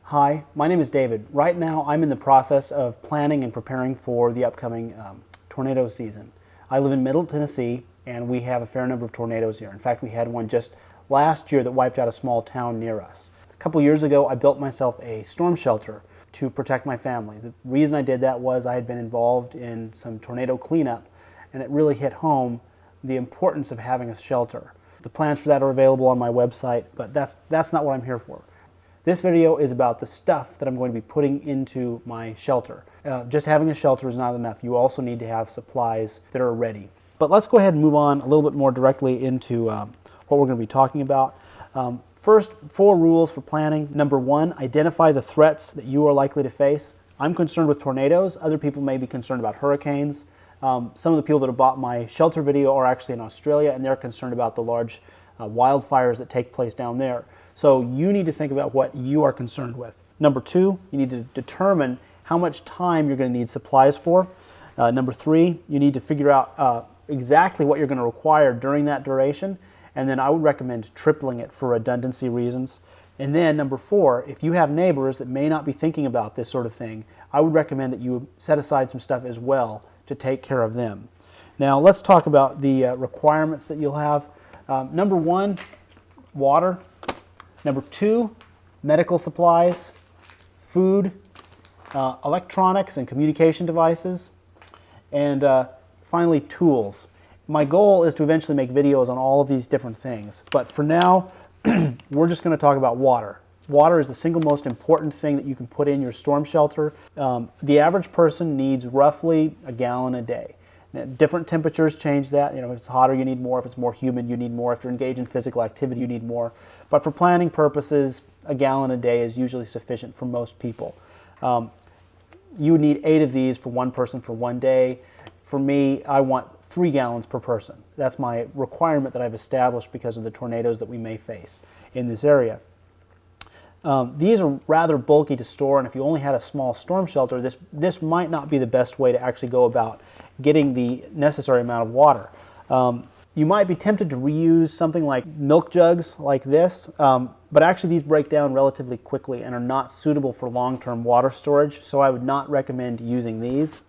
Hi, my name is David. Right now I'm in the process of planning and preparing for the upcoming tornado season. I live in Middle Tennessee and we have a fair number of tornadoes here. In fact, we had one just last year that wiped out a small town near us. A couple years ago I built myself a storm shelter to protect my family. The reason I did that was I had been involved in some tornado cleanup and it really hit home the importance of having a shelter. The plans for that are available on my website, but that's not what I'm here for. This video is about the stuff that I'm going to be putting into my shelter. Just having a shelter is not enough. You also need to have supplies that are ready. But let's go ahead and move on a little bit more directly into what we're going to be talking about. First, 4 rules for planning. Number 1, identify the threats that you are likely to face. I'm concerned with tornadoes. Other people may be concerned about hurricanes. Some of the people that have bought my shelter video are actually in Australia, and they're concerned about the large wildfires that take place down there. So you need to think about what you are concerned with. Number 2, you need to determine how much time you're going to need supplies for. Number 3, you need to figure out exactly what you're going to require during that duration. And then I would recommend tripling it for redundancy reasons. And then number 4, if you have neighbors that may not be thinking about this sort of thing, I would recommend that you set aside some stuff as well to take care of them. Now let's talk about the requirements that you'll have. Number 1, water. Number 2, medical supplies, food, electronics and communication devices, and finally tools. My goal is to eventually make videos on all of these different things, but for now we're just going to talk about water. Water is the single most important thing that you can put in your storm shelter. The average person needs roughly a gallon a day. Now, different temperatures change that. You know, if it's hotter, you need more. If it's more humid, you need more. If you're engaged in physical activity, you need more. But for planning purposes, a gallon a day is usually sufficient for most people. You would need 8 of these for one person for one day. For me, I want 3 gallons per person. That's my requirement that I've established because of the tornadoes that we may face in this area. These are rather bulky to store, and if you only had a small storm shelter, this might not be the best way to actually go about getting the necessary amount of water. You might be tempted to reuse something like milk jugs like this, but actually these break down relatively quickly and are not suitable for long-term water storage, so I would not recommend using these.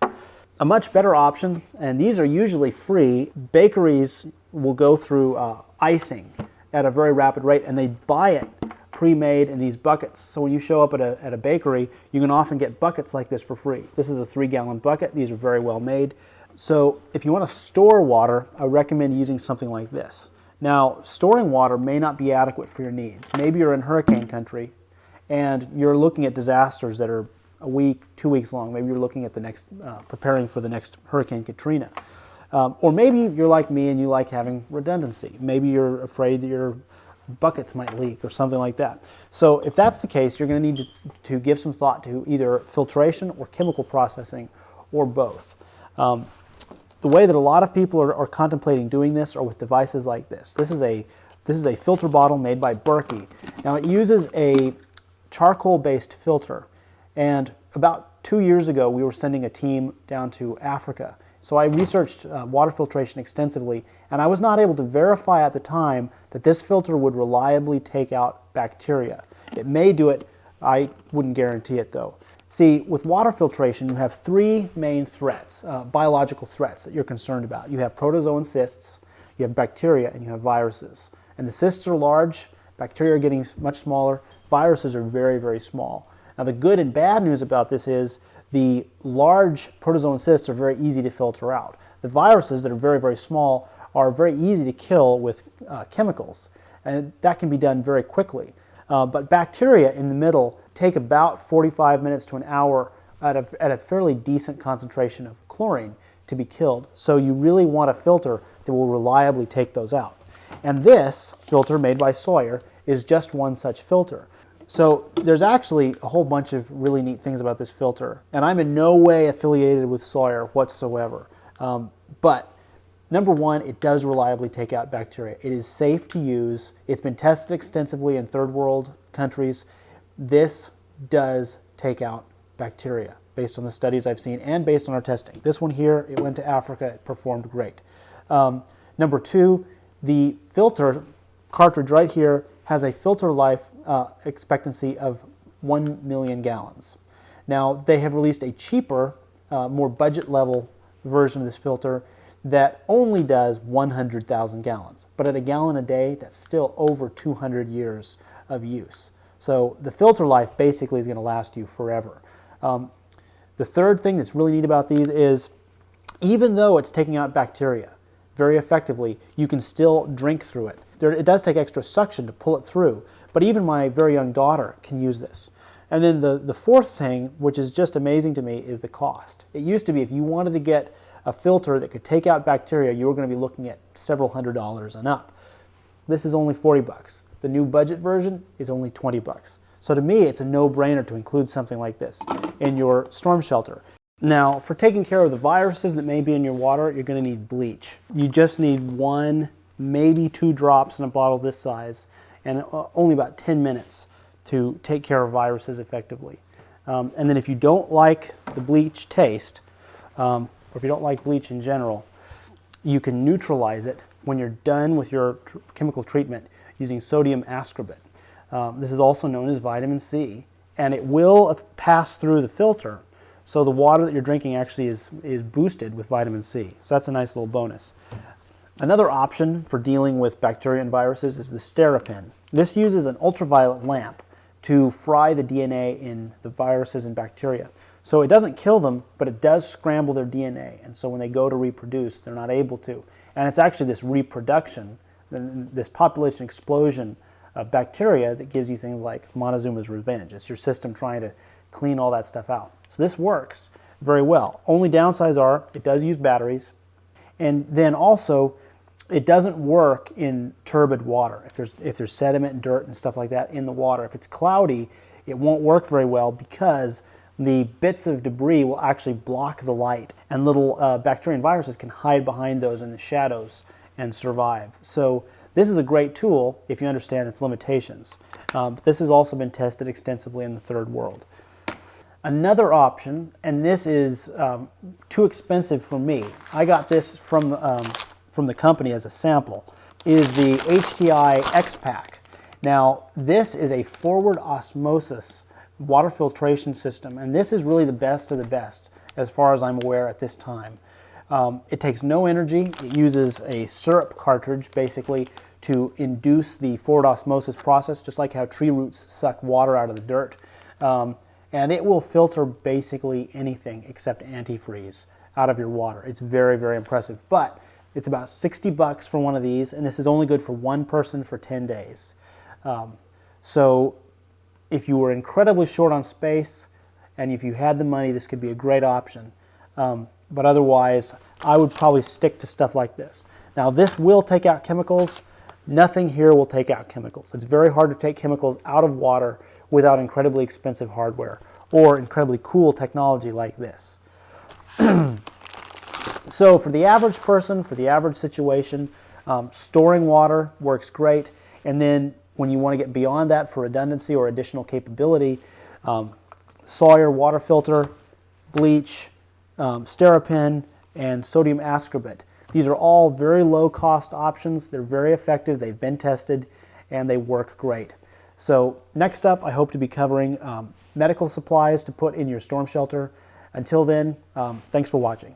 A much better option, and these are usually free, bakeries will go through icing at a very rapid rate, and they buy it pre-made in these buckets. So when you show up at a bakery, you can often get buckets like this for free. This is a 3-gallon bucket. These are very well made. So if you want to store water, I recommend using something like this. Now, storing water may not be adequate for your needs. Maybe you're in hurricane country and you're looking at disasters that are a week, 2 weeks long. Maybe you're looking at the next, preparing for the next Hurricane Katrina. Or maybe you're like me and you like having redundancy. Maybe you're afraid that your buckets might leak or something like that. So if that's the case, you're going to need to give some thought to either filtration or chemical processing or both. The way that a lot of people are contemplating doing this are with devices like this. This is a filter bottle made by Berkey. Now it uses a charcoal-based filter, and about 2 years ago we were sending a team down to Africa. So I researched water filtration extensively, and I was not able to verify at the time that this filter would reliably take out bacteria. It may do it, I wouldn't guarantee it though. See, with water filtration, you have 3 main threats, biological threats that you're concerned about. You have protozoan cysts, you have bacteria, and you have viruses. And the cysts are large, bacteria are getting much smaller, viruses are very, very small. Now the good and bad news about this is the large protozoan cysts are very easy to filter out. The viruses that are very, very small are very easy to kill with chemicals, and that can be done very quickly. But bacteria in the middle take about 45 minutes to an hour at a fairly decent concentration of chlorine to be killed. So you really want a filter that will reliably take those out. And this filter made by Sawyer is just one such filter. So there's actually a whole bunch of really neat things about this filter, and I'm in no way affiliated with Sawyer whatsoever. But number 1, it does reliably take out bacteria. It is safe to use. It's been tested extensively in third world countries. This does take out bacteria based on the studies I've seen and based on our testing. This one here, it went to Africa, it performed great. Number 2, the filter cartridge right here has a filter life expectancy of 1 million gallons. Now, they have released a cheaper, more budget level version of this filter that only does 100,000 gallons. But at a gallon a day, that's still over 200 years of use. So the filter life basically is going to last you forever. The third thing that's really neat about these is, even though it's taking out bacteria very effectively, you can still drink through it. It does take extra suction to pull it through, but even my very young daughter can use this. And then the fourth thing, which is just amazing to me, is the cost. It used to be if you wanted to get a filter that could take out bacteria, you were going to be looking at several $100s and up. This is only 40 bucks. The new budget version is only 20 bucks. So to me, it's a no-brainer to include something like this in your storm shelter. Now, for taking care of the viruses that may be in your water, you're going to need bleach. You just need 1, maybe 2 drops in a bottle this size, and only about 10 minutes to take care of viruses effectively. And then if you don't like the bleach taste, or if you don't like bleach in general, you can neutralize it when you're done with your chemical treatment using sodium ascorbate. This is also known as vitamin C, and it will pass through the filter, so the water that you're drinking actually is boosted with vitamin C. So that's a nice little bonus. Another option for dealing with bacteria and viruses is the Sterapin. This uses an ultraviolet lamp to fry the DNA in the viruses and bacteria. So it doesn't kill them, but it does scramble their DNA, and so when they go to reproduce, they're not able to. And it's actually this reproduction, this population explosion of bacteria that gives you things like Montezuma's revenge. It's your system trying to clean all that stuff out. So this works very well. Only downsides are it does use batteries, and then also it doesn't work in turbid water. If there's sediment and dirt and stuff like that in the water, if it's cloudy, it won't work very well because the bits of debris will actually block the light, and little bacteria and viruses can hide behind those in the shadows and survive. So this is a great tool if you understand its limitations. But this has also been tested extensively in the third world. Another option, and this is too expensive for me, I got this from the company as a sample, is the HTI X-Pack. Now, this is a forward osmosis water filtration system, and this is really the best of the best as far as I'm aware at this time. It takes no energy. It uses a syrup cartridge basically to induce the forward osmosis process, just like how tree roots suck water out of the dirt. And it will filter basically anything except antifreeze out of your water. It's very, very impressive. But it's about 60 bucks for one of these, and this is only good for one person for 10 days. So if you were incredibly short on space, and if you had the money, this could be a great option. But otherwise, I would probably stick to stuff like this. Now, this will take out chemicals. Nothing here will take out chemicals. It's very hard to take chemicals out of water without incredibly expensive hardware or incredibly cool technology like this. So for the average person, for the average situation, storing water works great. And then when you want to get beyond that for redundancy or additional capability, Sawyer water filter, bleach, Sterapin, and sodium ascorbate. These are all very low-cost options. They're very effective. They've been tested, and they work great. So next up, I hope to be covering medical supplies to put in your storm shelter. Until then, thanks for watching.